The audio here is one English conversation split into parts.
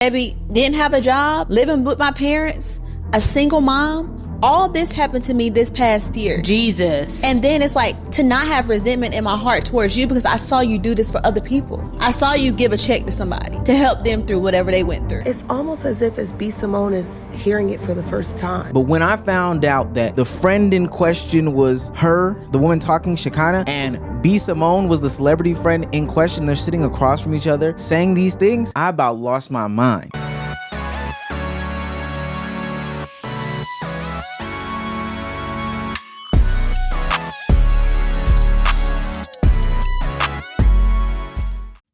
Baby, didn't have a job, living with my parents, a single mom. All this happened to me this past year. Jesus. And then it's like to not have resentment in my heart towards you because I saw you do this for other people. I saw you give a check to somebody to help them through whatever they went through. It's almost as if it's B.Simone is hearing it for the first time. But when I found out that the friend in question was her, the woman talking, Shekinah, and B.Simone was the celebrity friend in question, they're sitting across from each other saying these things, I about lost my mind.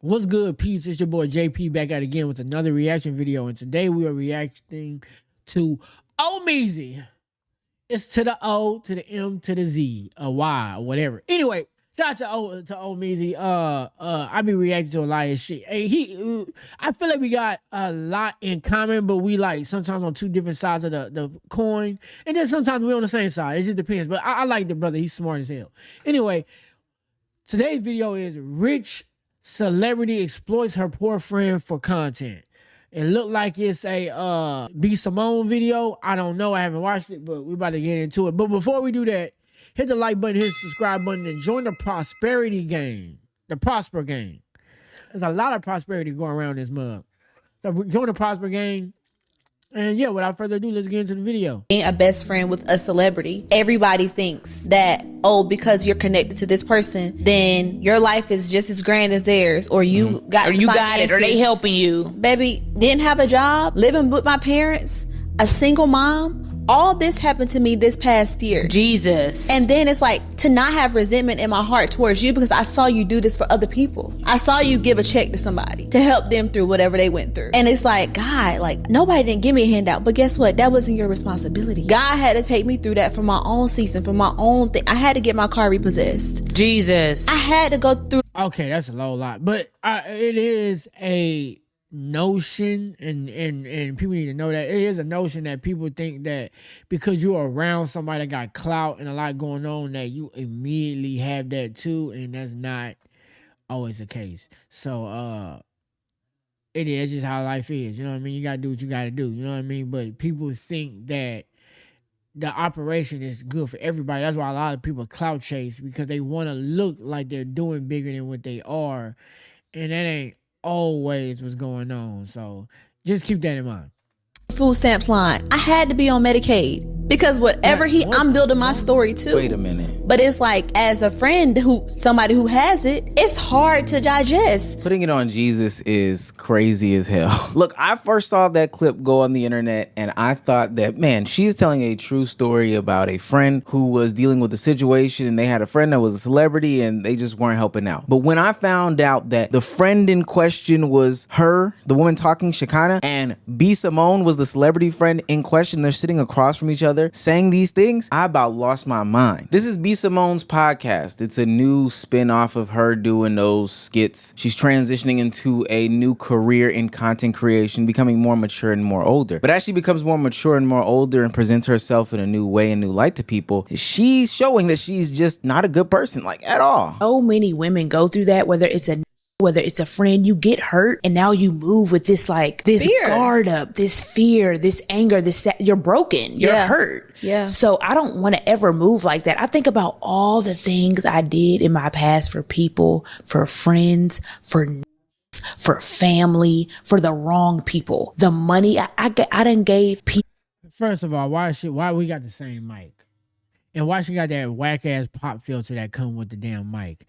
What's good, peeps? It's your boy JP back at again with another reaction video, and today we are reacting to Omeezy. It's to the O, to the M, to the Z, a Y, or whatever. Anyway, shout out to Omeezy. I be reacting to a lot of shit. Hey, I feel like we got a lot in common, but we like sometimes on two different sides of the coin, and then sometimes we on the same side. It just depends. But I like the brother. He's smart as hell. Anyway, today's video is Rich Celebrity Exploits Her Poor Friend for Content. It looked like it's a B.Simone video. I don't know. I haven't watched it, but we're about to get into it. But before we do that, hit the like button, hit the subscribe button, and join the prosperity gang. The Prosper Gang. There's a lot of prosperity going around this mug. So join the Prosper Gang. And yeah, without further ado, let's get into the video. Being a best friend with a celebrity, everybody thinks that, oh, because you're connected to this person, then your life is just as grand as theirs, or you got it, or they helping you. Baby, didn't have a job, living with my parents, a single mom. All this happened to me this past year. Jesus. And then it's like to not have resentment in my heart towards you because I saw you do this for other people. I saw you give a check to somebody to help them through whatever they went through. And it's like, God, like nobody didn't give me a handout, but guess what? That wasn't your responsibility. God had to take me through that for my own season, for my own thing. I had to get my car repossessed. Jesus. I had to go through. Okay, that's a low lot, but it is a notion, and people need to know that it is a notion that people think that because you're around somebody that got clout and a lot going on that you immediately have that too, and that's not always the case. So it is just how life is, you know what I mean? You gotta do what you gotta do, you know what I mean? But people think that the operation is good for everybody. That's why a lot of people clout chase, because they want to look like they're doing bigger than what they are, and that ain't always what's going on. So just keep that in mind. Food stamps line. I had to be on Medicaid because I'm building my story too. Wait a minute. But it's like, as a friend somebody who has it, it's hard to digest. Putting it on Jesus is crazy as hell. Look, I first saw that clip go on the internet and I thought that, man, she's telling a true story about a friend who was dealing with a situation, and they had a friend that was a celebrity and they just weren't helping out. But when I found out that the friend in question was her, the woman talking, Shekinah, and B.Simone was the celebrity friend in question, they're sitting across from each other saying these things, I about lost my mind. This is B.Simone's podcast. It's a new spin-off of her doing those skits. She's transitioning into a new career in content creation, becoming more mature and more older. But as she becomes more mature and more older and presents herself in a new way and new light to people, she's showing that she's just not a good person, like, at all. So many women go through that, whether it's a friend, you get hurt and now you move with this fear. Guard up, this fear, this anger, you're broken, you're hurt. Yeah. So I don't want to ever move like that. I think about all the things I did in my past for people, for friends, for family, for the wrong people. The money I done gave people. First of all, why we got the same mic? And why she got that whack ass pop filter that come with the damn mic?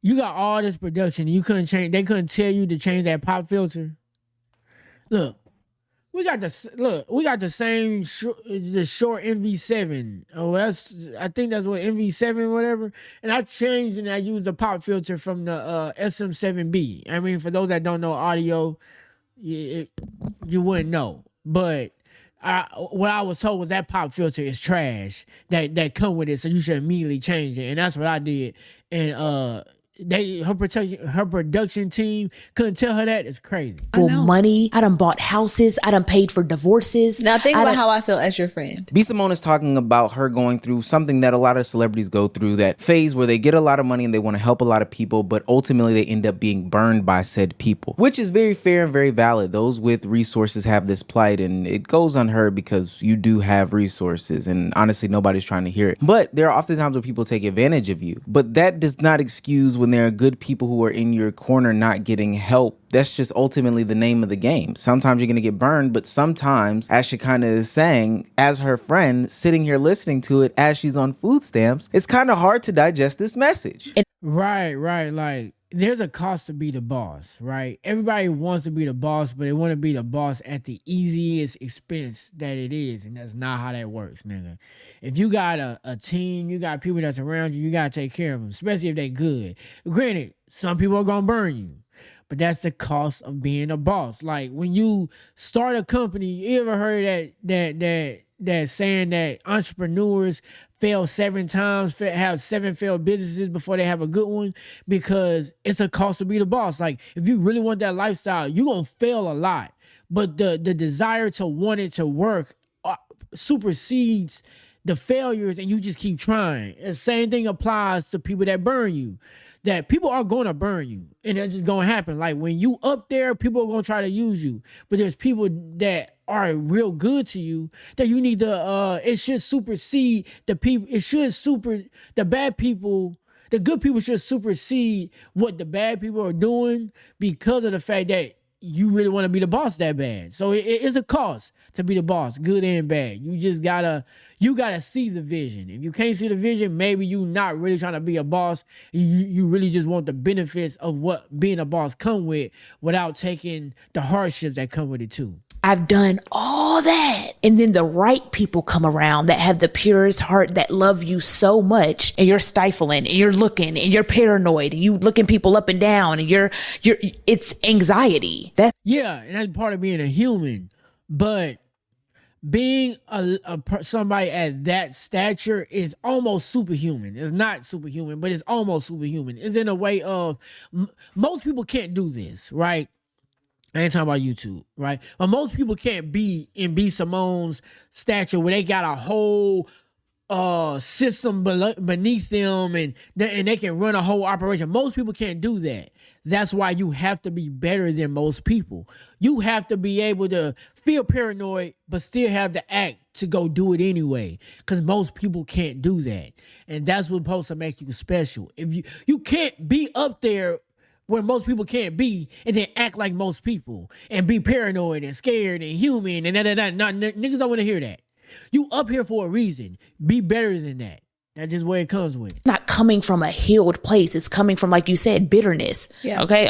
You got all this production, and they couldn't tell you to change that pop filter. Look, we got the same the short MV7. Oh, I think that's what MV7 whatever. And I changed and I used a pop filter from the SM7B. I mean, for those that don't know audio, you wouldn't know. But what I was told was that pop filter is trash that come with it, so you should immediately change it. And that's what I did. And her production team couldn't tell her that. It's crazy. For money, I done bought houses. I done paid for divorces. Now think about how I feel as your friend. B.Simone is talking about her going through something that a lot of celebrities go through, that phase where they get a lot of money and they want to help a lot of people, but ultimately they end up being burned by said people, which is very fair and very valid. Those with resources have this plight, and it goes on her because you do have resources, and honestly nobody's trying to hear it. But there are often times where people take advantage of you, but that does not excuse when there are good people who are in your corner not getting help. That's just ultimately the name of the game. Sometimes you're going to get burned, but sometimes, as she kind of is saying, as her friend sitting here listening to it as she's on food stamps, it's kind of hard to digest this message. Right. Like, there's a cost to be the boss, right? Everybody wants to be the boss, but they want to be the boss at the easiest expense that it is, and that's not how that works, nigga. If you got a team, you got people that's around you, you got to take care of them, especially if they good. Granted, some people are going to burn you, but that's the cost of being a boss. Like, when you start a company, you ever heard that saying that entrepreneurs fail 7 times, have 7 failed businesses before they have a good one? Because it's a cost to be the boss. Like, if you really want that lifestyle, you're going to fail a lot. But the desire to want it to work supersedes the failures, and you just keep trying. The same thing applies to people that burn you. That people are going to burn you, and that's just going to happen. Like, when you up there, people are going to try to use you, but there's people that are real good to you that you need to, it should supersede the people. The bad people, the good people should supersede what the bad people are doing, because of the fact that you really want to be the boss that bad. So it is a cost to be the boss, good and bad. You just gotta see the vision. If you can't see the vision, maybe you not really trying to be a boss. You really just want the benefits of what being a boss come with, without taking the hardships that come with it too. I've done all that. And then the right people come around that have the purest heart, that love you so much, and you're stifling, and you're looking, and you're paranoid, and you looking people up and down, and it's anxiety. And that's part of being a human. But being somebody at that stature is almost superhuman. It's not superhuman, but it's almost superhuman. It's in a way of, most people can't do this, right? I ain't talking about YouTube, right? But most people can't be in B.Simone's stature, where they got a whole system beneath them, and they can run a whole operation. Most people can't do that. That's why you have to be better than most people. You have to be able to feel paranoid, but still have the act to go do it anyway, because most people can't do that. And that's what's supposed to make you special. If you can't be up there where most people can't be, and then act like most people, and be paranoid and scared and human and that. Niggas don't want to hear that. You up here for a reason. Be better than that. That's just where it comes with. It's not coming from a healed place. It's coming from, like you said, bitterness. Yeah. Okay.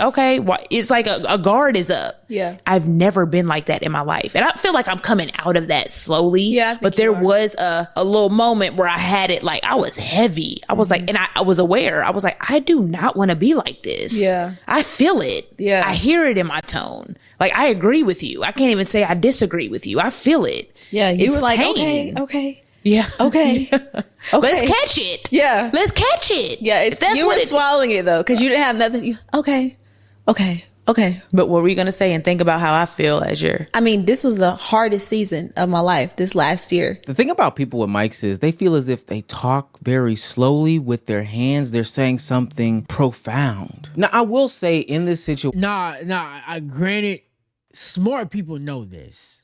It's like a guard is up. Yeah. I've never been like that in my life. And I feel like I'm coming out of that slowly. Yeah. But there was a little moment where I had it, like, I was heavy. I was like, and I was aware. I was like, I do not want to be like this. Yeah. I feel it. Yeah. I hear it in my tone. Like, I agree with you. I can't even say I disagree with you. I feel it. Yeah. You It's were like, pain. okay. Yeah. Okay. Let's catch it. Yeah. Let's catch it. Yeah. You were swallowing it though, because you didn't have nothing. Okay. But what were we going to say and think about how I feel as I mean, this was the hardest season of my life this last year. The thing about people with mics is they feel as if they talk very slowly with their hands. They're saying something profound. Now, I will say in this situation. Granted, smart people know this.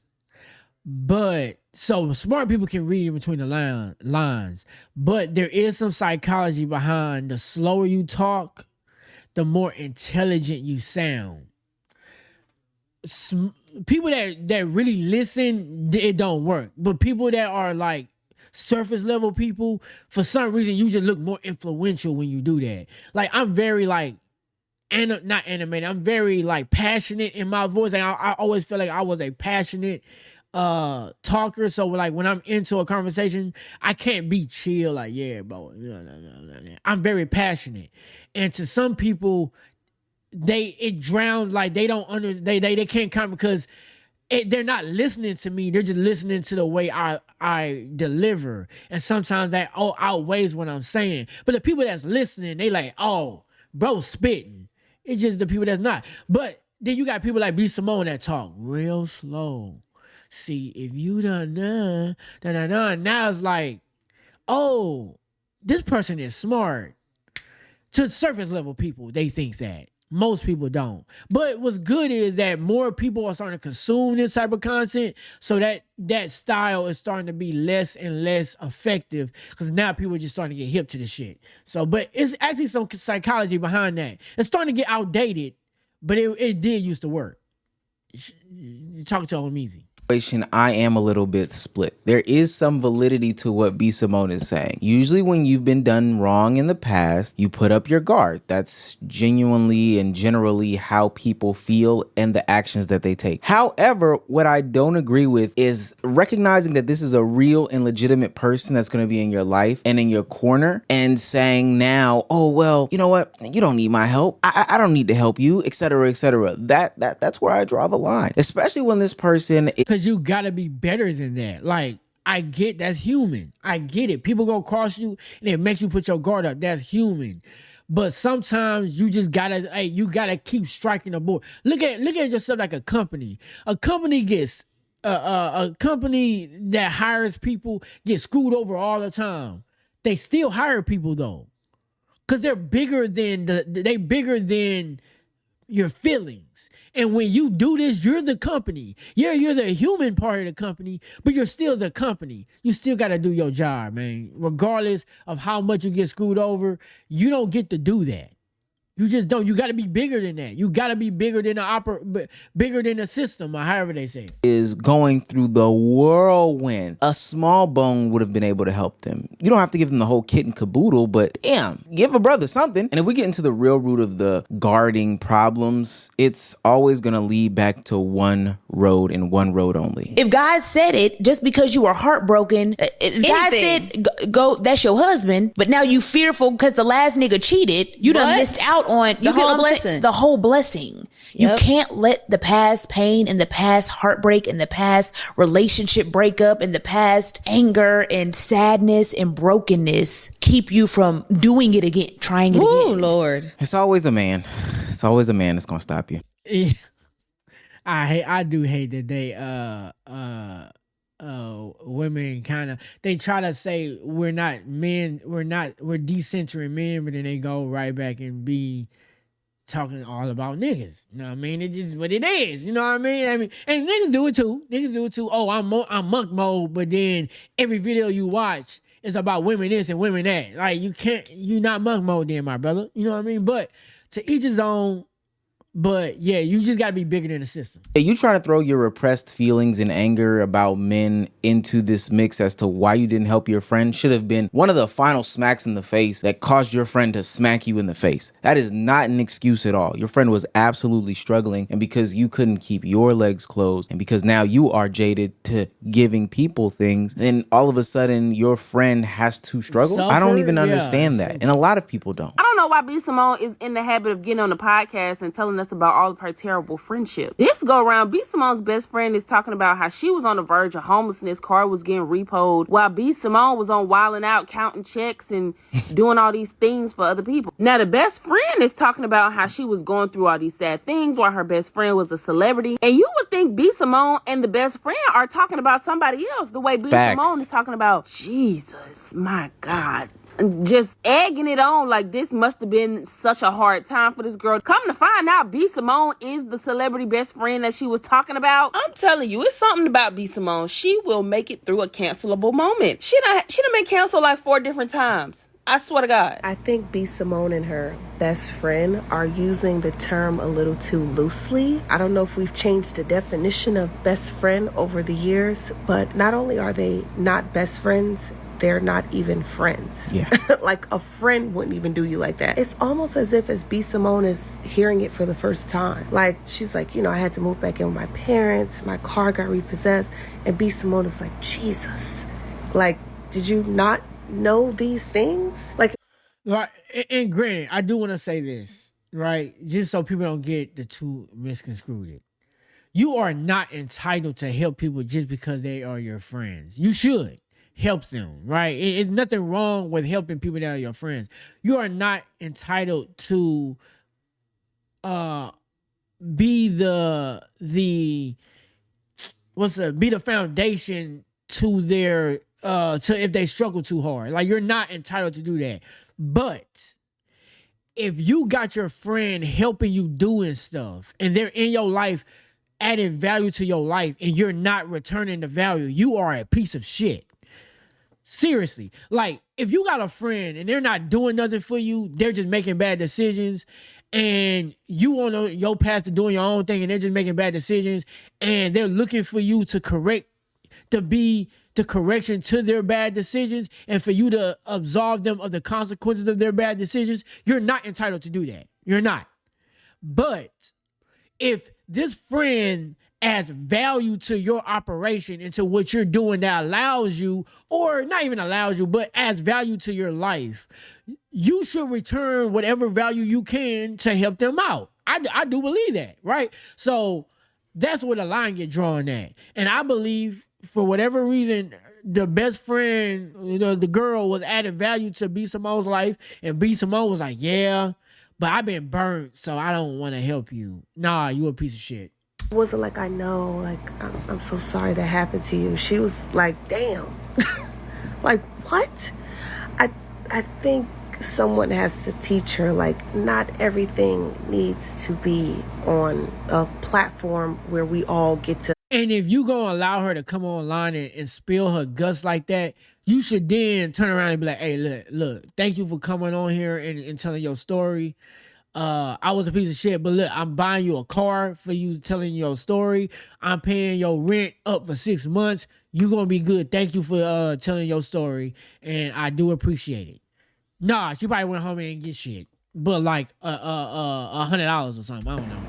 But so smart people can read in between the lines, but there is some psychology behind the slower you talk, the more intelligent you sound. People that really listen, it don't work. But people that are like surface level people, for some reason, you just look more influential when you do that. Like, I'm very like, not animated. I'm very like passionate in my voice. And I always feel like I was a passionate talker. So like when I'm into a conversation, I can't be chill like, yeah, bro. I'm very passionate. And to some people, it drowns, like they don't they can't come, because they're not listening to me. They're just listening to the way I deliver. And sometimes that outweighs what I'm saying. But the people that's listening, they like, oh, bro spitting. It's just the people that's not. But then you got people like B.Simone that talk real slow. See, if you done, now it's like, oh, this person is smart. To surface level people, they think that. Most people don't. But what's good is that more people are starting to consume this type of content, so that style is starting to be less and less effective because now people are just starting to get hip to the shit. So, but it's actually some psychology behind that. It's starting to get outdated, but it did used to work. You talk to them easy. I am a little bit split. There is some validity to what B.Simone is saying. Usually when you've been done wrong in the past, you put up your guard. That's genuinely and generally how people feel and the actions that they take. However, what I don't agree with is recognizing that this is a real and legitimate person that's going to be in your life and in your corner and saying now, oh, well, you know what? You don't need my help. I don't need to help you, etc., etc. That's where I draw the line, especially when this person Because you gotta be better than that. Like, I get that's human. I get it. People gonna cross you and it makes you put your guard up. That's human. But sometimes you just gotta, you gotta keep striking the board. Look at yourself like a company. A company gets a company that hires people get screwed over all the time. They still hire people though, because they're bigger than bigger than your feelings. And when you do this, you're the company. Yeah, you're the human part of the company, but you're still the company. You still got to do your job, man. Regardless of how much you get screwed over, you don't get to do that. You just don't. You got to be bigger than that. You got to be bigger than bigger than the system, or however they say it. Is going through the whirlwind. A small bone would have been able to help them. You don't have to give them the whole kit and caboodle, but damn, give a brother something. And if we get into the real root of the guarding problems, it's always going to lead back to one road and one road only. If God said it, just because you are heartbroken, if God said go, that's your husband, but now you fearful because the last nigga cheated, you done missed out on the whole blessing. The whole blessing. You can't let the past pain and the past heartbreak and the past relationship breakup and the past anger and sadness and brokenness keep you from doing it again, trying it again. Oh Lord. It's always a man. It's always a man that's gonna stop you. I do hate that they women kind of, they try to say we're not men, we're decentering men, but then they go right back and be talking all about niggas. You know what I mean? It's just what it is. You know what I mean? And niggas do it too. Oh, I'm monk mode, but then every video you watch is about women this and women that. Like, you not monk mode then, my brother. You know what I mean? But to each his own. But yeah, you just gotta be bigger than the system. You trying to throw your repressed feelings and anger about men into this mix as to why you didn't help your friend should have been one of the final smacks in the face that caused your friend to smack you in the face. That is not an excuse at all. Your friend was absolutely struggling, and because you couldn't keep your legs closed, and because now you are jaded to giving people things, then all of a sudden your friend has to struggle. I don't even understand that, and a lot of people don't. I don't know why B.Simone is in the habit of getting on the podcast and telling us about all of her terrible friendships. This go around, B.Simone's best friend is talking about how she was on the verge of homelessness, car was getting repoed, while B.Simone was on wilding out, counting checks and doing all these things for other people. Now the best friend is talking about how she was going through all these sad things while her best friend was a celebrity. And you would think B.Simone and the best friend are talking about somebody else, the way B.Simone is talking about, Jesus, my God. Just egging it on like this must have been such a hard time for this girl. Come to find out, B.Simone is the celebrity best friend that she was talking about. I'm telling you, it's something about B.Simone. She will make it through a cancelable moment. She done been canceled like 4 different times. I swear to God. I think B.Simone and her best friend are using the term a little too loosely. I don't know if we've changed the definition of best friend over the years, but not only are they not best friends, they're not even friends. Yeah. Like a friend wouldn't even do you like that. It's almost as if as B.Simone is hearing it for the first time. Like, she's like, I had to move back in with my parents. My car got repossessed. And B.Simone is like, Jesus. Like, did you not know these things? Like, right. And granted, I do want to say this, right? Just so people don't get the two misconstrued. You are not entitled to help people just because they are your friends. You should helps them, right? It's nothing wrong with helping people that are your friends. You are not entitled to be the be the foundation to their to if they struggle too hard. Like, you're not entitled to do that. But if you got your friend helping you doing stuff and they're in your life adding value to your life and you're not returning the value, you are a piece of shit. Seriously. Like, if you got a friend and they're not doing nothing for you, they're just making bad decisions, and you on your path to doing your own thing and they're just making bad decisions, and they're looking for you to be the correction to their bad decisions and for you to absolve them of the consequences of their bad decisions, you're not entitled to do that. You're not. But if this friend adds value to your operation and to what you're doing that allows you, or not even allows you, but adds value to your life, you should return whatever value you can to help them out. I do believe that, right? So that's where the line get drawn at. And I believe, for whatever reason, the best friend, the girl, was adding value to B.Simone's life, and B.Simone was like, yeah, but I've been burnt, so I don't want to help you. Nah, you a piece of shit. It wasn't like, I know, like, I'm so sorry that happened to you. She was like, damn. Like, what? I think someone has to teach her, like, not everything needs to be on a platform where we all get to. And if you gonna allow her to come online and spill her guts like that, you should then turn around and be like, hey, look, thank you for coming on here and telling your story. I was a piece of shit, but look, I'm buying you a car for you telling your story. I'm paying your rent up for 6 months. You gonna be good. Thank you for telling your story, and I do appreciate it. Nah, she probably went home and didn't get shit, but like $100 or something. I don't know.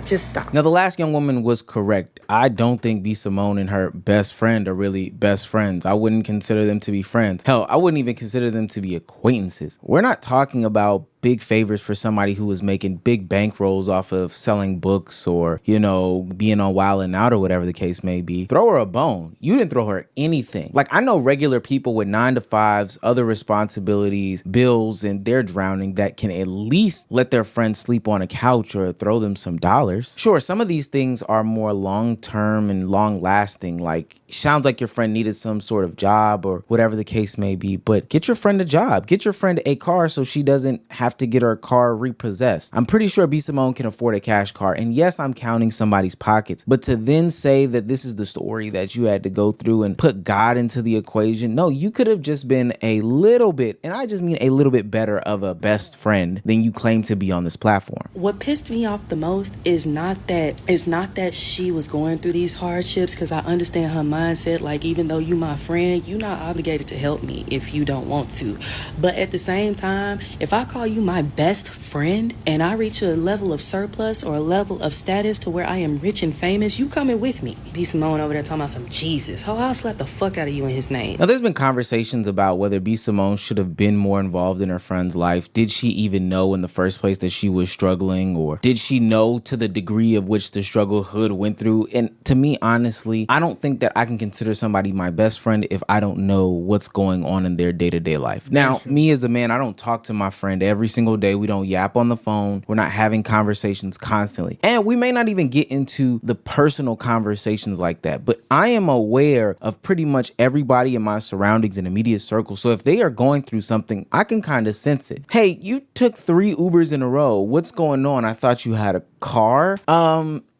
Just stop. Now, the last young woman was correct. I don't think B.Simone and her best friend are really best friends. I wouldn't consider them to be friends. Hell, I wouldn't even consider them to be acquaintances. We're not talking about big favors for somebody who was making big bankrolls off of selling books or, being on Wild 'N Out or whatever the case may be. Throw her a bone. You didn't throw her anything. Like, I know regular people with 9-to-5s, other responsibilities, bills, and they're drowning, that can at least let their friends sleep on a couch or throw them some dollars. Sure, some of these things are more long-term and long-lasting. Like, sounds like your friend needed some sort of job or whatever the case may be, but get your friend a job. Get your friend a car so she doesn't have to get her car repossessed. I'm pretty sure B.Simone can afford a cash car, and yes, I'm counting somebody's pockets, but to then say that this is the story that you had to go through and put God into the equation, no, you could have just been a little bit, and I just mean a little bit better of a best friend than you claim to be on this platform. What pissed me off the most is not that she was going through these hardships, because I understand her mindset. Like, even though you my friend, you're not obligated to help me if you don't want to. But at the same time, if I call you my best friend and I reach a level of surplus or a level of status to where I am rich and famous, you coming with me. B.Simone over there talking about some Jesus. I'll slap the fuck out of you in his name. Now, there's been conversations about whether B.Simone should have been more involved in her friend's life. Did she even know in the first place that she was struggling, or did she know to the degree of which the struggle Hood went through? And to me, honestly, I don't think that I can consider somebody my best friend if I don't know what's going on in their day-to-day life. Now, me as a man, I don't talk to my friend every single day. We don't yap on the phone. We're not having conversations constantly. And we may not even get into the personal conversations like that. But I am aware of pretty much everybody in my surroundings and immediate circle. So if they are going through something, I can kind of sense it. Hey, you took 3 Ubers in a row. What's going on? I thought you had a car.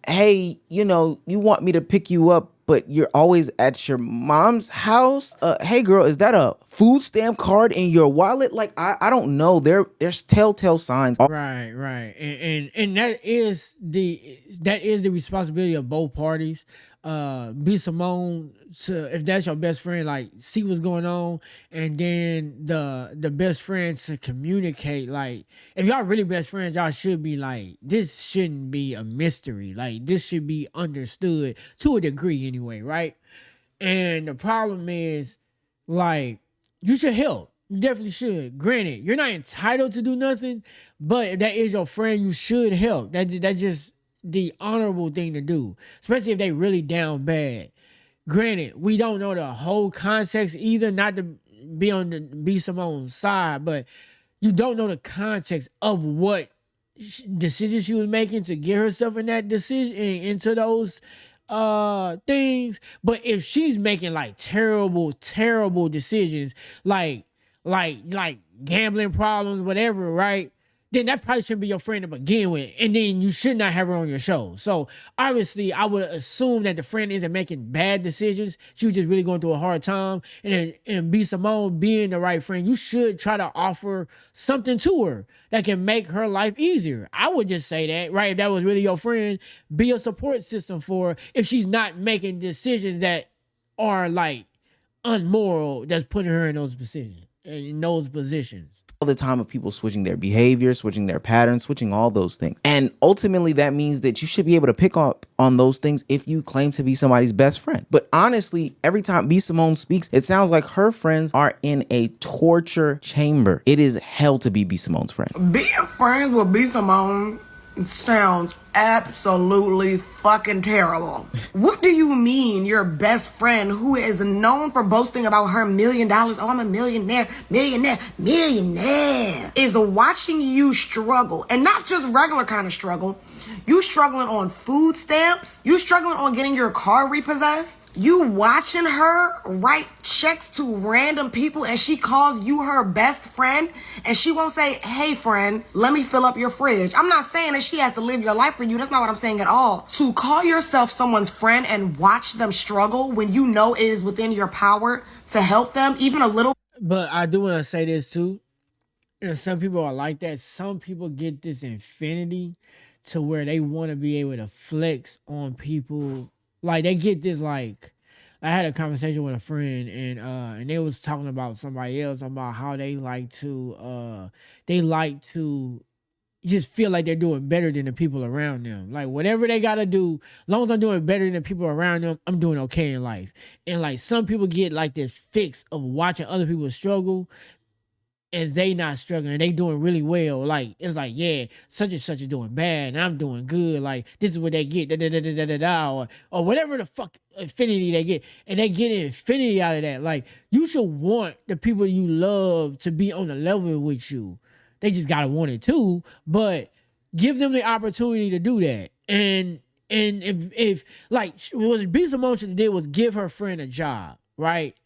Hey, you want me to pick you up, but you're always at your mom's house. Hey girl, is that a food stamp card in your wallet? Like, I don't know. There's telltale signs. Right. And that is the responsibility of both parties. B.Simone, if that's your best friend, like, see what's going on, and then the best friends to communicate. Like, if y'all really best friends, y'all should be like, this shouldn't be a mystery. Like, this should be understood to a degree anyway, right? And the problem is, like, you should help. You definitely should. Granted, you're not entitled to do nothing, but if that is your friend, you should help. That's just the honorable thing to do, especially if they really down bad. granted, we don't know the whole context either, not to be on the B.Simone's side, but you don't know the context of what decisions she was making to get herself in that decision, into those things. But if she's making like terrible decisions, like gambling problems, whatever, right? Then that probably shouldn't be your friend to begin with. And then you should not have her on your show. So obviously I would assume that the friend isn't making bad decisions. She was just really going through a hard time. And B.Simone being the right friend, you should try to offer something to her that can make her life easier. I would just say that, right? If that was really your friend, be a support system for her if she's not making decisions that are like unmoral, that's putting her in those positions. All the time of people switching their behavior, switching their patterns, switching all those things. And ultimately that means that you should be able to pick up on those things if you claim to be somebody's best friend. But honestly, every time B.Simone speaks, it sounds like her friends are in a torture chamber. It is hell to be B.Simone's friend. Being friends with B.Simone sounds absolutely fucking terrible. What do you mean your best friend, who is known for boasting about her $1 million, oh, I'm a millionaire, is watching you struggle? And not just regular kind of struggle. You struggling on food stamps. You struggling on getting your car repossessed. You watching her write checks to random people and she calls you her best friend and she won't say, hey friend, let me fill up your fridge. I'm not saying that she has to live your life for you. That's not what I'm saying at all. To call yourself someone's friend and watch them struggle when you know it is within your power to help them even a little. But I do want to say this too. And some people are like that. Some people get this infinity to where they want to be able to flex on people. Like they get this, like I had a conversation with a friend and they was talking about somebody else about how they like to just feel like they're doing better than the people around them. Like whatever they gotta do, as long as I'm doing better than the people around them, I'm doing okay in life. And like some people get like this fix of watching other people struggle and they not struggling, they doing really well. Like it's like, yeah, such and such is doing bad, and I'm doing good. Like this is what they get, or whatever the fuck infinity they get, and they get infinity out of that. Like you should want the people you love to be on the level with you. They just gotta want it too, but give them the opportunity to do that. And if like what B.Simone should have did was give her friend a job, right?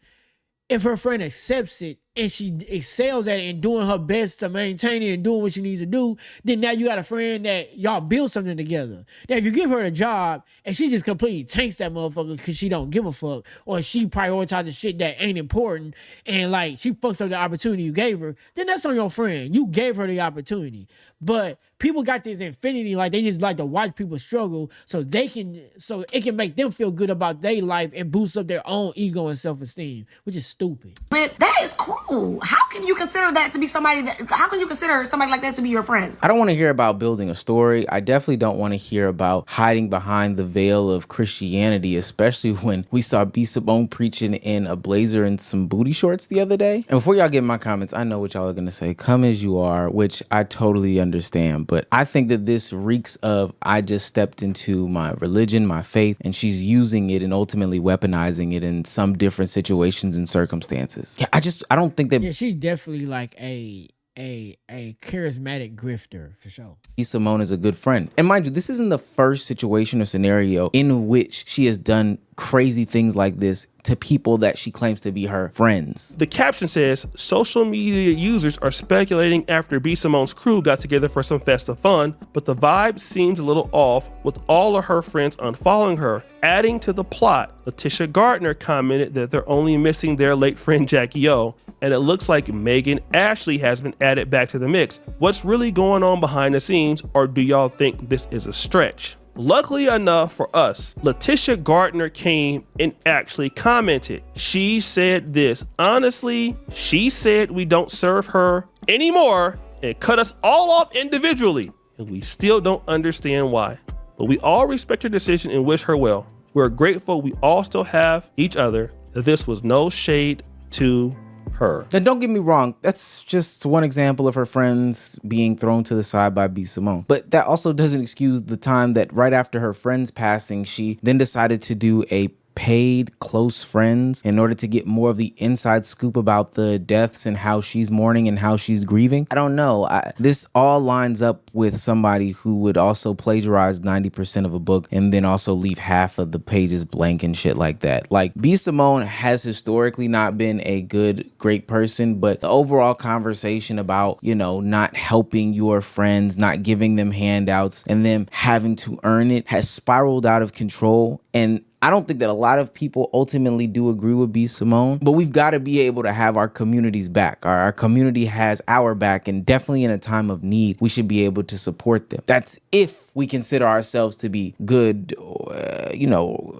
If her friend accepts it and she excels at it and doing her best to maintain it and doing what she needs to do, then now you got a friend that y'all build something together. Now, if you give her a job and she just completely tanks that motherfucker because she don't give a fuck, or she prioritizes shit that ain't important and like she fucks up the opportunity you gave her, then that's on your friend. You gave her the opportunity. But people got this infinity, like they just like to watch people struggle so it can make them feel good about their life and boost up their own ego and self-esteem, which is stupid. But that is cruel. How can you consider that to be how can you consider somebody like that to be your friend? I don't want to hear about building a story. I definitely don't want to hear about hiding behind the veil of Christianity, especially when we saw B.Simone preaching in a blazer and some booty shorts the other day. And before y'all get my comments, I know what y'all are going to say. Come as you are, which I totally understand. But I think that this reeks of I just stepped into my religion, my faith, and she's using it and ultimately weaponizing it in some different situations and circumstances. Yeah, I don't think that. Yeah, she's definitely like a charismatic grifter for sure. B.Simone is a good friend. And mind you, this isn't the first situation or scenario in which she has done crazy things like this to people that she claims to be her friends. The caption says, social media users are speculating after B.Simone's crew got together for some festive fun, but the vibe seems a little off with all of her friends unfollowing her. Adding to the plot, Letitia Gardner commented that they're only missing their late friend Jackie O, and it looks like Megan Ashley has been added back to the mix. What's really going on behind the scenes, or do y'all think this is a stretch? Luckily enough for us, Letitia Gardner came and actually commented. She said this, honestly, she said we don't serve her anymore and cut us all off individually, and we still don't understand why. But we all respect her decision and wish her well. We're grateful we all still have each other. This was no shade to her. Now, don't get me wrong, that's just one example of her friends being thrown to the side by B.Simone. But that also doesn't excuse the time that right after her friend's passing, she then decided to do a paid close friends in order to get more of the inside scoop about the deaths and how she's mourning and how she's grieving. I don't know. This all lines up with somebody who would also plagiarize 90% of a book and then also leave half of the pages blank and shit like that. Like, B.Simone has historically not been a great person, but the overall conversation about, not helping your friends, not giving them handouts, and them having to earn it has spiraled out of control. And I don't think that a lot of people ultimately do agree with B.Simone, but we've got to be able to have our communities back. Our community has our back, and definitely in a time of need, we should be able to support them. That's if we consider ourselves to be good,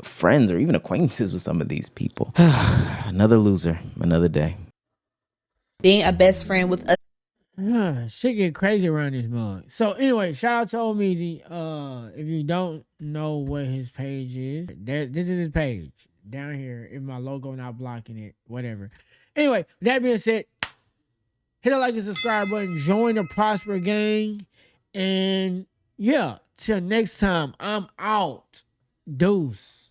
friends or even acquaintances with some of these people. Another loser, another day. Being a best friend with us. Shit get crazy around this mug. So anyway, shout out to Omeezy. If you don't know what his page is, this is his page down here. If my logo not blocking it, whatever. Anyway, with that being said, hit the like and subscribe button. Join the Prosper Gang, and yeah, till next time, I'm out. Deuce.